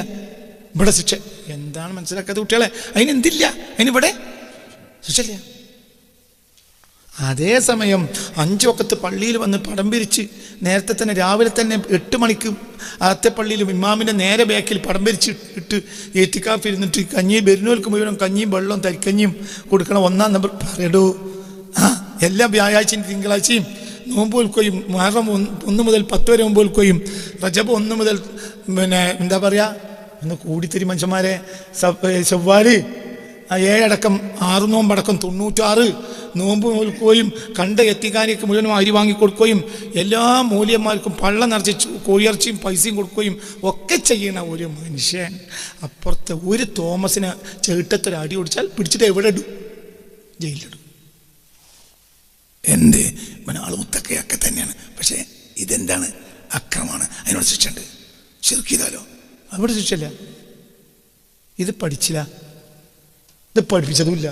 ഇവിടെ ശിക്ഷ? എന്താണ് മനസ്സിലാക്കാത്ത കുട്ടികളെ? അതിനെന്തില്ല? അതിനിവിടെ ശിക്ഷയില്ല. അതേസമയം 5 വഖത്ത് പള്ളിയിൽ വന്ന് പടം പിരിച്ച് നേരത്തെ തന്നെ രാവിലെ തന്നെ 8 മണിക്ക് ആദ്യത്തെ പള്ളിയിലും ഇമാമിൻ്റെ നേരെ ബാക്കിൽ പടം പിരിച്ച് ഇട്ട് ഏറ്റിക്കാഫ് ഇരുന്നിട്ട് കഞ്ഞി ബെരുന്നോൽക്ക് മുഴുവൻ കഞ്ഞിയും വെള്ളവും തരിക്കഞ്ഞിയും കൊടുക്കണം. 1-ാം നമ്പർ പറയടൂ. എല്ലാ വ്യാഴാഴ്ചയും തിങ്കളാഴ്ചയും നോമ്പ് വിൽക്കുകയും മുഹറം 1 മുതൽ 10 വരെ നോമ്പ് വിൽക്കുകയും റജബ് 1 മുതൽ എന്താ പറയുക, ഒന്ന് കൂടിത്തരി മനുഷ്യന്മാരെ. ചൊവ്വാല് 7 അടക്കം 6 നോമ്പടക്കം 96 നോമ്പ് നോൽക്കുകയും കണ്ട എത്തിക്കാനേക്ക് മുഴുവനും അരി വാങ്ങിക്കൊടുക്കുകയും എല്ലാ മൂല്യന്മാർക്കും പള്ള നിറച്ച് കോഴിയിറച്ചിയും പൈസയും കൊടുക്കുകയും ഒക്കെ ചെയ്യണ ഒരു മനുഷ്യൻ അപ്പുറത്ത് ഒരു തോമസിനെ ചേട്ടത്തൊരു അടി ഓടിച്ചാൽ പിടിച്ചിട്ട് എവിടെ ഇടും? ജയിലിലിടും. എന്ത് ആൾ മുത്തക്കയൊക്കെ തന്നെയാണ്. പക്ഷേ ഇതെന്താണ്? അക്രമമാണ്. അതിനോട് ശിക്ഷയുണ്ട്. ശിർക്ക് ചെയ്താലോ അവിടെ ശിക്ഷയില്ല. ഇത് പഠിച്ചില്ല, ഇത് പഠിപ്പിച്ചതുമില്ല.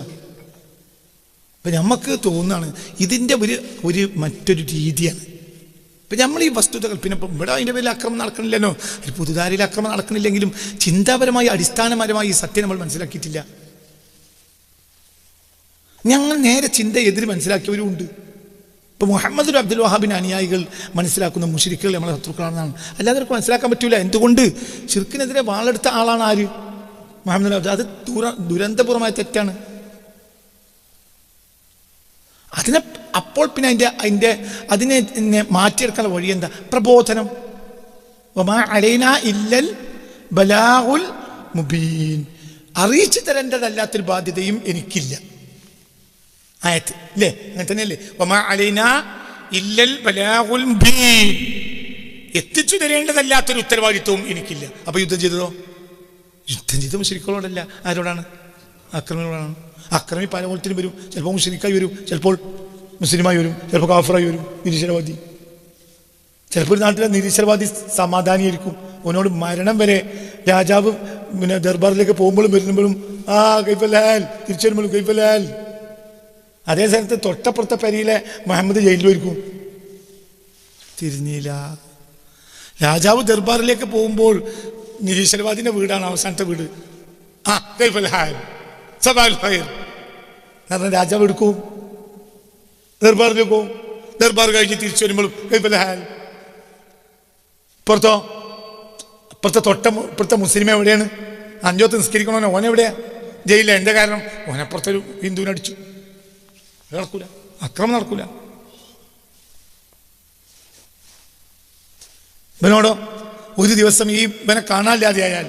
അപ്പം നമുക്ക് തോന്നുകയാണ് ഇതിൻ്റെ ഒരു മറ്റൊരു രീതിയാണ്. ഇപ്പം നമ്മൾ ഈ വസ്തുതകൾ പിന്നെ ഇപ്പം ഇവിടെ അതിൻ്റെ പേരിൽ അക്രമം നടക്കണില്ലല്ലോ, ഒരു പുതുതാരിയിൽ അക്രമം നടക്കണില്ലെങ്കിലും ചിന്താപരമായി അടിസ്ഥാനപരമായി ഈ സത്യം നമ്മൾ മനസ്സിലാക്കിയിട്ടില്ല. ഞങ്ങൾ നേരെ ചിന്ത എതിര് മനസ്സിലാക്കിയവരും ഉണ്ട്. ഇപ്പം മുഹമ്മദ് അബ്ദുൽ വഹാബിൻ്റെ അനുയായികൾ മനസ്സിലാക്കുന്ന മുശ്രിക്കുകൾ നമ്മളെ ശത്രുക്കളാണെന്നാണ്. അല്ലാതെ അവർക്ക് മനസ്സിലാക്കാൻ പറ്റൂല. എന്തുകൊണ്ട്? ശിർക്കിനെതിരെ വാളെടുത്ത ആളാണ് ആര്? മുഹമ്മദ് അബ്ദുൽ. അത് ദുരന്തപൂർവമായ തെറ്റാണ്. അതിനെ അപ്പോൾ പിന്നെ അതിനെ മാറ്റിയെടുക്കാനുള്ള വഴി എന്താ? പ്രബോധനം. വമാ അലൈനാ ഇല്ലൽ ബലാഗുൽ മുബീൻ, അറിയിച്ചു തരേണ്ടതല്ലാത്തൊരു ബാധ്യതയും എനിക്കില്ല. ആയത്ത് ഇല്ലേ? അങ്ങനെ തന്നെയല്ലേ? വമാ അലൈനാ ഇല്ലൽ ബലാഗുൽ മുബീൻ, എത്തിച്ചു തരേണ്ടതല്ലാത്തൊരു ഉത്തരവാദിത്വവും എനിക്കില്ല. അപ്പൊ യുദ്ധം ചെയ്തതോ? യുദ്ധം ചെയ്ത മുശ്രിക്കുകളോടല്ല. ആരോടാണ്? അക്രമികളോടാണ്. അക്രമി പല കോലത്തിനും വരും. ചിലപ്പോൾ മുശ്രിക്കായി വരും, ചിലപ്പോൾ മുസ്ലിമായി വരും, ചിലപ്പോൾ കാഫറായി വരും, നിരീശ്വരവാദി. ചിലപ്പോൾ ഒരു നാട്ടിലെ നിരീശ്വരവാദി സമാധാനിയായിരിക്കും. അവനോട് മരണം വരെ രാജാവ് ദർബാറിലേക്ക് പോകുമ്പോഴും വരുമ്പോഴും കൈഫലാൽ, തിരിച്ചു വരുമ്പോഴും കൈഫലാൽ. അതേ സ്ഥലത്ത് തൊട്ടപ്പുറത്തെ പെരിയിലെ മുഹമ്മദ് ജയിലിലായിരിക്കും. തിരിഞ്ഞില്ല. രാജാവ് ദർബാറിലേക്ക് പോകുമ്പോൾ നിരീശ്വരവാദിന്റെ വീടാണ് അവസാനത്തെ വീട്. കൈഫലാൽ സബാൽ ഖൈർ കാരണം രാജാവ് എടുക്കും, ദർബാറിലേക്ക് പോകും. ദർബാർ കഴിഞ്ഞ് തിരിച്ചു വരുമ്പോഴും കൈഫലാൽ. ഇപ്പുറത്തെ ഇപ്പുറത്തെ മുസ്ലിം എവിടെയാണ്? 5 വക്ത് നിസ്കരിക്കണോ? ഓനെവിടെയാ? ജയിലില്ല. എന്താ കാരണം? ഓനപ്പുറത്തൊരു ഹിന്ദുവിനെ അടിച്ചു. നടക്കൂല, അക്രമം നടക്കൂല. ഇവനോടോ ഒരു ദിവസം ഈ ഇവനെ കാണാനില്ലാതെയായാൽ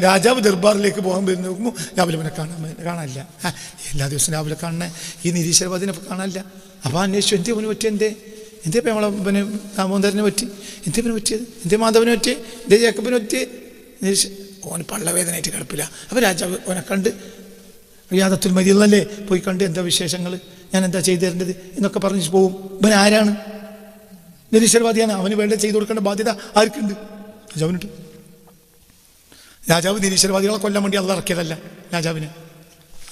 രാജാവ് ദർബാറിലേക്ക് പോകാൻ വരുന്ന നോക്കുമ്പോൾ രാവിലെ ഇവനെ കാണാനില്ല. എല്ലാ ദിവസവും രാവിലെ കാണണേ ഈ നിരീശ്വരവാദിനെ കാണാനില്ല. അപ്പോൾ അന്വേഷിച്ചു, എന്തേ അവന് പറ്റി? എന്തേ ഇപ്പം നമ്മളെ പിന്നെ ദാമോദരനെ പറ്റി? എന്തേ ഇവന് പറ്റിയത്? എന്തേ മാധവനെ പറ്റിയേ? എന്തേ ജേക്കബിനെ പറ്റിയേ? ഓന് പള്ളവേദനയായിട്ട് കിടപ്പില്ല. അപ്പോൾ രാജാവ് ഓനെ കണ്ട് യാദത്തുൽ മദീനല്ലേ പോയി കണ്ട്, എന്താ വിശേഷങ്ങൾ, ഞാൻ എന്താ ചെയ്തു തരേണ്ടത് എന്നൊക്കെ പറഞ്ഞ് പോകും. ഇവൻ ആരാണ്? നിരീശ്വരവാദിയാണ്. അവന് വേണ്ട ചെയ്തു കൊടുക്കേണ്ട ബാധ്യത ആർക്കുണ്ട്? രാജാവിനുണ്ട്. രാജാവ് നിരീശ്വരവാദികളെ കൊല്ലാൻ വേണ്ടി അള്ളാഹ് ഇറക്കിയതല്ല രാജാവിനെ.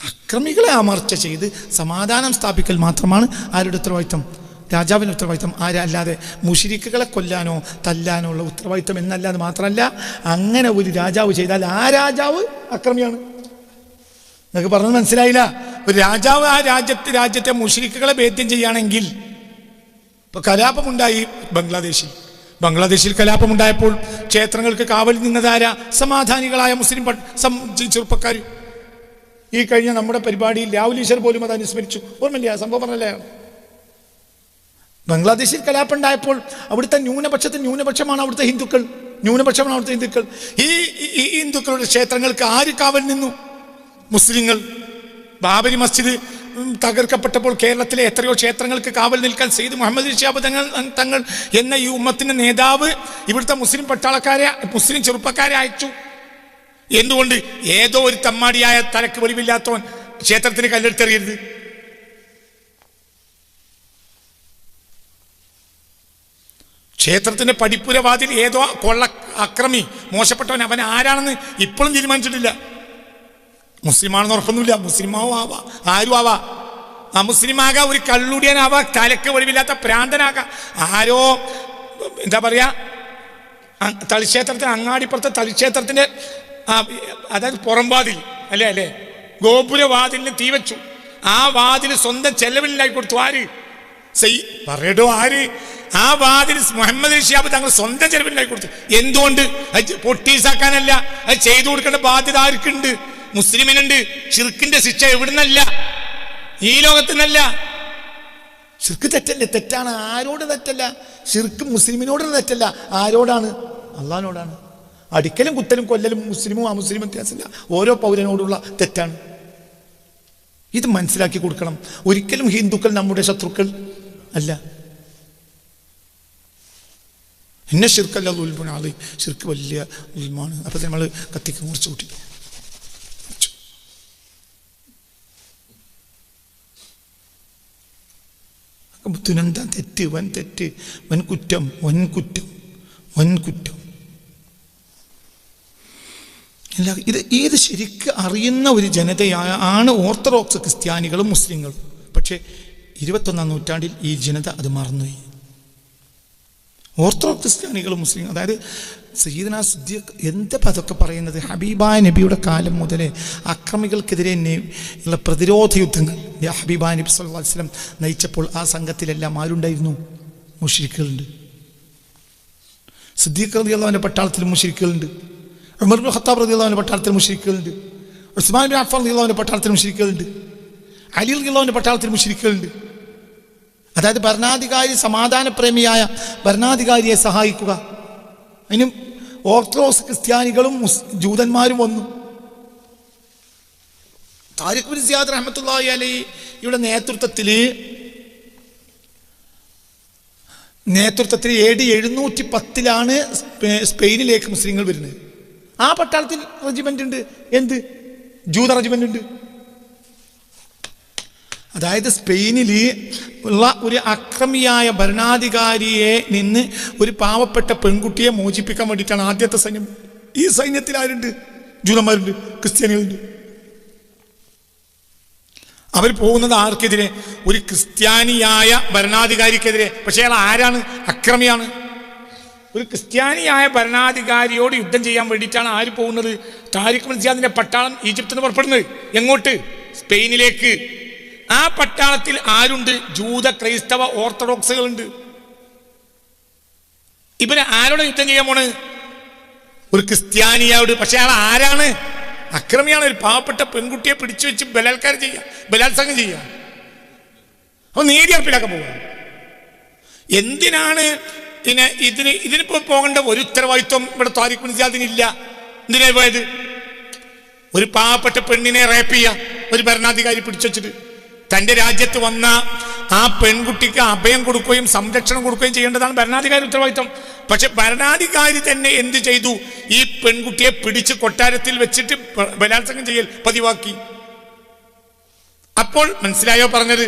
അക്രമികളെ അമർച്ച ചെയ്ത് സമാധാനം സ്ഥാപിക്കൽ മാത്രമാണ് ആരുടെ ഉത്തരവാദിത്വം? രാജാവിൻ്റെ ഉത്തരവാദിത്വം. അല്ലാതെ മുശ്രിക്കുകളെ കൊല്ലാനോ തല്ലാനോ ഉള്ള ഉത്തരവാദിത്വം എന്നല്ലാതെ മാത്രമല്ല, അങ്ങനെ ഒരു രാജാവ് ചെയ്താൽ ആ രാജാവ് അക്രമിയാണ്. നിങ്ങൾക്ക് പറഞ്ഞത് മനസ്സിലായില്ല? ഒരു രാജാവ് ആ രാജ്യത്തെ മുശ്രിക്കുകളെ ഭേദ്യം ചെയ്യുകയാണെങ്കിൽ, ഇപ്പൊ കലാപമുണ്ടായി ബംഗ്ലാദേശിൽ കലാപമുണ്ടായപ്പോൾ ക്ഷേത്രങ്ങൾക്ക് കാവൽ നിന്നതാരാ? സമാധാനികളായ മുസ്ലിം ചെറുപ്പക്കാർ. ഈ കഴിഞ്ഞ നമ്മുടെ പരിപാടിയിൽ രാഹുൽ ഈശ്വർ പോലും അത് അനുസ്മരിച്ചു. ഓർമ്മയില്ല? സംഭവം പറഞ്ഞല്ലേ? ബംഗ്ലാദേശിൽ കലാപം ഉണ്ടായപ്പോൾ അവിടുത്തെ ന്യൂനപക്ഷമാണ് അവിടുത്തെ ഹിന്ദുക്കൾ. ഈ ഹിന്ദുക്കളുടെ ക്ഷേത്രങ്ങൾക്ക് ആര് കാവൽ നിന്നു? മുസ്ലിങ്ങൾ. ബാബരി മസ്ജിദ് തകർക്കപ്പെട്ടപ്പോൾ കേരളത്തിലെ എത്രയോ ക്ഷേത്രങ്ങൾക്ക് കാവൽ നിൽക്കാൻ സെയ്ദ് മുഹമ്മദ് ശിഹാബ് തങ്ങൾ എന്ന ഈ ഉമ്മത്തിന്റെ നേതാവ് ഇവിടുത്തെ മുസ്ലിം ചെറുപ്പക്കാരെ അയച്ചു. എന്തുകൊണ്ട്? ഏതോ ഒരു തമ്മാടിയായ തലക്ക് വെളിവില്ലാത്തവൻ ക്ഷേത്രത്തിന് കല്ലെടുത്തെറിയരുത്. ക്ഷേത്രത്തിന്റെ പടിപ്പുരവാതിൽ ഏതോ കൊള്ള അക്രമി മോശപ്പെട്ടവൻ അവൻ ആരാണെന്ന് ഇപ്പോഴും തീരുമാനിച്ചിട്ടില്ല. മുസ്ലിമാണെന്ന് ഉറപ്പൊന്നുമില്ല. മുസ്ലിമാവും ആവാ, ആരും ആവാ. മുസ്ലിമാകാം, ഒരു കള്ളുടിയനാവാ, തലക്ക് വെളിവില്ലാത്ത പ്രാന്തനാകാം. ആരോ എന്താ പറയാ, തളിക്ഷേത്രത്തിന് അങ്ങാടിപ്പുറത്തെ തളിക്ഷേത്രത്തിന്റെ അതായത് പുറംവാതിൽ അല്ലേ ഗോപുരവാതിലിന് തീ വെച്ചു. ആ വാതിൽ സ്വന്തം ചെലവിലായി കൊടുത്തു. ആര്? പറയടോ ആര്? ആ വാതിൽ മുഹമ്മദ് ശിഹാബ് തങ്ങൾ സ്വന്തം ചെലവിലായി കൊടുത്തു. എന്തുകൊണ്ട്? അത് പൊട്ടീസാക്കാനല്ല, അത് ചെയ്തു കൊടുക്കേണ്ട ബാധ്യത ആർക്കുണ്ട്? മുസ്ലിമിനുണ്ട്. ഷിർക്കിന്റെ ശിക്ഷ എവിടുന്നല്ല, ഈ ലോകത്തുനിന്നല്ല. ഷിർക്ക് തെറ്റല്ലേ? തെറ്റാണ്. ആരോട് തെറ്റല്ല? ഷിർക്ക് മുസ്ലിമിനോട് തെറ്റല്ല. ആരോടാണ്? അള്ളാഹിനോടാണ്. അടിക്കലും കുത്തലും കൊല്ലലും മുസ്ലിമും അമുസ്ലിമും വ്യത്യാസമില്ല. ഓരോ പൗരനോടുള്ള തെറ്റാണ്. ഇത് മനസ്സിലാക്കി കൊടുക്കണം. ഒരിക്കലും ഹിന്ദുക്കൾ നമ്മുടെ ശത്രുക്കൾ അല്ല. ഇന്ന ഷിർക്കല്ല ദുൽമുൻ അളീം. ഷിർക്ക് വലിയ ദുൽമാണ്. അപ്പോൾ നമ്മൾ കത്തിക്ക് മുറിച്ചു കൂട്ടി. ദുരന്തം, തെറ്റ്, വൻ കുറ്റം. അല്ല, ഇത് ശരിക്കും അറിയുന്ന ഒരു ജനതയാണ് ഓർത്തഡോക്സ് ക്രിസ്ത്യാനികളും മുസ്ലിങ്ങളും. പക്ഷേ 21-ാം നൂറ്റാണ്ടിൽ ഈ ജനത അത് മറന്നുപോയി. ഓർത്തഡോക്സ് ക്രിസ്ത്യാനികളും മുസ്ലിം, അതായത് സയ്യിദുനാ സിദ്ദീഖ് എന്താ അതൊക്കെ പറയുന്നത്? ഹബീബായ നബിയുടെ കാലം മുതലേ അക്രമികൾക്കെതിരെ ഉള്ള പ്രതിരോധ യുദ്ധങ്ങൾ ഹബീബായ നബി സല്ലല്ലാഹു അലൈഹി വസല്ലം നയിച്ചപ്പോൾ ആ സംഘത്തിലെല്ലാം ആരുണ്ടായിരുന്നു? മുശ്രിക്കുകളുണ്ട്. സിദ്ദീഖ് റളിയല്ലാഹുവിന്റെ പട്ടാളത്തിൽ മുശ്രിക്കുകളുണ്ട്. ഉമർ ഇബ്നു ഖത്താബ് റളിയല്ലാഹുവിന്റെ പട്ടാളത്തിൽ മുശ്രിക്കുകളുണ്ട്. ഉസ്മാൻ ഇബ്നു അഫ്ഫാൻ റളിയല്ലാഹുവിന്റെ പട്ടാളത്തിൽ മുശ്രിക്കുകളുണ്ട്. അലി റളിയല്ലാഹുവിന്റെ പട്ടാളത്തിൽ മുശ്രിക്കുകളുണ്ട്. അതായത് ഭരണാധികാരി, സമാധാനപ്രേമിയായ ഭരണാധികാരിയെ സഹായിക്കുക. അതിന് ഓർത്തഡോക്സ് ക്രിസ്ത്യാനികളും ജൂതന്മാരും വന്നു. താരിഖ് ബിൻ സിയാദ് റഹ്മത്തുള്ളാഹി അലൈഹിയുടെ നേതൃത്വത്തിൽ AD 710 സ്പെയിനിലേക്ക് മുസ്ലിങ്ങൾ വരുന്നത്. ആ പട്ടാളത്തിൽ റെജിമെന്റ് ഉണ്ട്. എന്ത്? ജൂത റെജിമെന്റ് ഉണ്ട്. അതായത് സ്പെയിനിൽ ഉള്ള ഒരു അക്രമിയായ ഭരണാധികാരിയെ നിന്ന് ഒരു പാവപ്പെട്ട പെൺകുട്ടിയെ മോചിപ്പിക്കാൻ വേണ്ടിയിട്ടാണ് ആദ്യത്തെ സൈന്യം. ഈ സൈന്യത്തിൽ ആരുണ്ട്? ജൂതന്മാരുണ്ട്, ക്രിസ്ത്യാനികളുണ്ട്. അവർ പോകുന്നത് ആർക്കെതിരെ? ഒരു ക്രിസ്ത്യാനിയായ ഭരണാധികാരിക്കെതിരെ. പക്ഷേ അയാൾ ആരാണ്? അക്രമിയാണ്. ഒരു ക്രിസ്ത്യാനിയായ ഭരണാധികാരിയോട് യുദ്ധം ചെയ്യാൻ വേണ്ടിയിട്ടാണ് ആര് പോകുന്നത്? താരിഖ് ബിൻ സിയാദിന്റെ പട്ടാളം ഈജിപ്തിൽ നിന്ന് പുറപ്പെടുന്നത്. എങ്ങോട്ട്? സ്പെയിനിലേക്ക്. ആ പട്ടാളത്തിൽ ആരുണ്ട്? ജൂത, ക്രൈസ്തവ, ഓർത്തഡോക്സുകളുണ്ട്. ഇവര് ആരോട് യുദ്ധം ചെയ്യാൻ പോണ്? ഒരു ക്രിസ്ത്യാനിയോട്. പക്ഷെ അയാൾ ആരാണ്? അക്രമിയാണ്. ഒരു പാവപ്പെട്ട പെൺകുട്ടിയെ പിടിച്ചു വെച്ച് ബലാത്സംഗം ചെയ്യുക. അപ്പൊ നീതി നടപ്പിലാക്കാൻ പോവുക. എന്തിനാണ് ഇതിനിപ്പോ പോകേണ്ട ഒരു ഉത്തരവാദിത്വം ഇവിടെ താരിഖ് ബിൻ സിയാദിനില്ല. എന്തിനാ പോയത്? ഒരു പാവപ്പെട്ട പെണ്ണിനെ റേപ്പ് ചെയ്യുക ഒരു ഭരണാധികാരി പിടിച്ചു വെച്ചിട്ട്. തൻ്റെ രാജ്യത്ത് വന്ന ആ പെൺകുട്ടിക്ക് അഭയം കൊടുക്കുകയും സംരക്ഷണം കൊടുക്കുകയും ചെയ്യേണ്ടതാണ് ഭരണാധികാരി ഉത്തരവാദിത്വം. പക്ഷെ ഭരണാധികാരി തന്നെ എന്ത് ചെയ്തു? ഈ പെൺകുട്ടിയെ പിടിച്ച് കൊട്ടാരത്തിൽ വെച്ചിട്ട് ബലാത്സംഗം ചെയ്യൽ പതിവാക്കി. അപ്പോൾ മനസ്സിലായോ പറഞ്ഞത്?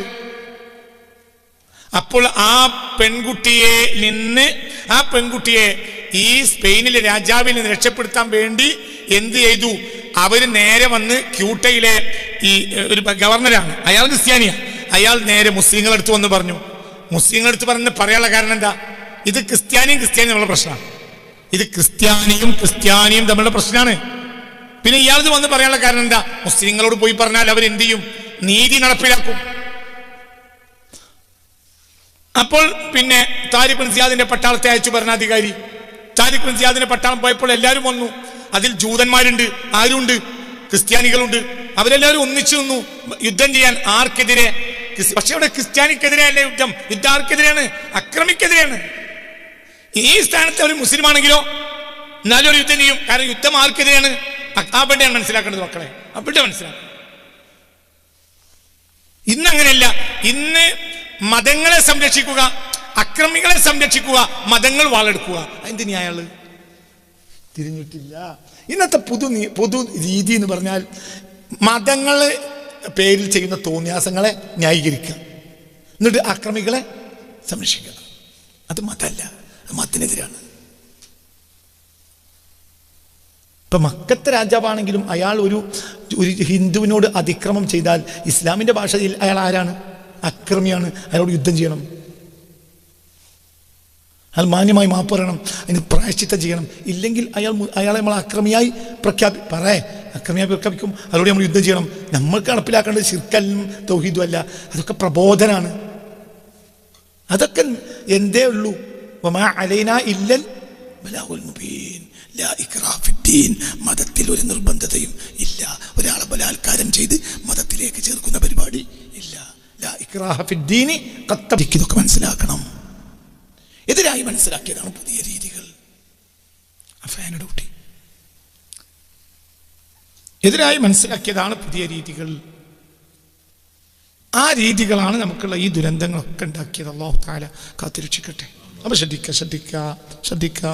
അപ്പോൾ ആ പെൺകുട്ടിയെ ഈ സ്പെയിനിലെ രാജാവിൽ നിന്ന് രക്ഷപ്പെടുത്താൻ വേണ്ടി എന്ത് ചെയ്തു? അവർ നേരെ വന്ന് ക്യൂട്ടയിലെ ഈ ഒരു ഗവർണറാണ്, അയാൾ ക്രിസ്ത്യാനിയാണ്. അയാൾ നേരെ മുസ്ലിങ്ങളെടുത്ത് വന്ന് പറഞ്ഞു. മുസ്ലിങ്ങളെടുത്ത് പറഞ്ഞ് പറയാനുള്ള കാരണം എന്താ? ഇത് ക്രിസ്ത്യാനിയും തമ്മിലുള്ള പ്രശ്നമാണ്. ഇത് ക്രിസ്ത്യാനിയും തമ്മിലുള്ള പ്രശ്നമാണ്. പിന്നെ ഇയാളത് വന്ന് പറയാനുള്ള കാരണം എന്താ? മുസ്ലിങ്ങളോട് പോയി പറഞ്ഞാൽ അവരെന്ത് ചെയ്യും? നീതി നടപ്പിലാക്കും. അപ്പോൾ പിന്നെ താരിഖ് ബിൻ സിയാദിന്റെ പട്ടാളത്തെ അയച്ചു ഭരണാധികാരി. താരിഖ് ബിൻ സിയാദിന്റെ പട്ടാളം പോയപ്പോൾ എല്ലാവരും വന്നു. അതിൽ ജൂതന്മാരുണ്ട്, ആരുണ്ട്, ക്രിസ്ത്യാനികളുണ്ട്. അവരെല്ലാവരും ഒന്നിച്ചു നിന്നു യുദ്ധം ചെയ്യാൻ. ആർക്കെതിരെ? പക്ഷെ അവിടെ ക്രിസ്ത്യാനിക്കെതിരെ അല്ല യുദ്ധം ആർക്കെതിരെയാണ്? അക്രമിക്കെതിരെയാണ്. ഈ സ്ഥാനത്ത് ഒരു മുസ്ലിം ആണെങ്കിലോ എന്നാലും ഒരു യുദ്ധം ചെയ്യും. കാരണം യുദ്ധം ആർക്കെതിരെയാണ്? അവിടെയാണ് മനസ്സിലാക്കേണ്ടത് മക്കളെ, അവിടെ മനസ്സിലാക്കണം. ഇന്ന് അങ്ങനെയല്ല. ഇന്ന് മതങ്ങളെ സംരക്ഷിക്കുക, അക്രമികളെ സംരക്ഷിക്കുക, മതങ്ങൾ വാളെടുക്കുക. എന്തിനാ അയാള് തിരിഞ്ഞിട്ടില്ല. ഇന്നത്തെ പൊതു രീതി എന്ന് പറഞ്ഞാൽ മതങ്ങളെ പേരിൽ ചെയ്യുന്ന തോന്നിയാസങ്ങളെ ന്യായീകരിക്കുക, എന്നിട്ട് അക്രമികളെ സംരക്ഷിക്കുക. അത് മതമല്ല, മതത്തിനെതിരാണ്. ഇപ്പൊ മക്കത്തെ രാജാവാണെങ്കിലും അയാൾ ഒരു ഹിന്ദുവിനോട് അതിക്രമം ചെയ്താൽ ഇസ്ലാമിന്റെ ഭാഷയിൽ അയാൾ ആരാണ്? അക്രമിയാണ്. അയാളോട് യുദ്ധം ചെയ്യണം. അയാൾ മാന്യമായി മാപ്പ് പറയണം, അതിന് പ്രായശ്ചിത്തം ചെയ്യണം. ഇല്ലെങ്കിൽ അയാളെ നമ്മൾ അക്രമിയായി പ്രഖ്യാപിക്കും. അതിലൂടെ നമ്മൾ യുദ്ധം ചെയ്യണം. നമ്മൾക്ക് നടപ്പിലാക്കേണ്ടത് ശിർക്കലും തൗഹീദും അല്ല, അതൊക്കെ പ്രബോധനാണ്. അതൊക്കെ എന്തേ ഉള്ളൂ. വമാ അലൈനാ ഇല്ലൽ ബലാഗുൽ മുബീൻ. ലാ ഇക്റാഹ ഫിദ്ദീൻ. മതത്തിൽ ഒരു നിർബന്ധതയും ഇല്ല. ഒരാളെ ബലാത്കാരം ചെയ്ത് മതത്തിലേക്ക് ചേർക്കുന്ന പരിപാടി ഇല്ല. ലാ ഇക്റാഹ ഫിദ്ദീൻ. ഇതൊക്കെ മനസ്സിലാക്കണം. എതിരായി മനസ്സിലാക്കിയതാണ് പുതിയ രീതികൾ. എതിരായി മനസ്സിലാക്കിയതാണ് പുതിയ രീതികൾ. ആ രീതികളാണ് നമുക്കുള്ള ഈ ദുരന്തങ്ങളൊക്കെ ഉണ്ടാക്കിയത്. അല്ലാഹു തആല കാത്തുരക്ഷിക്കട്ടെ. അപ്പൊ ശ്രദ്ധിക്കുക.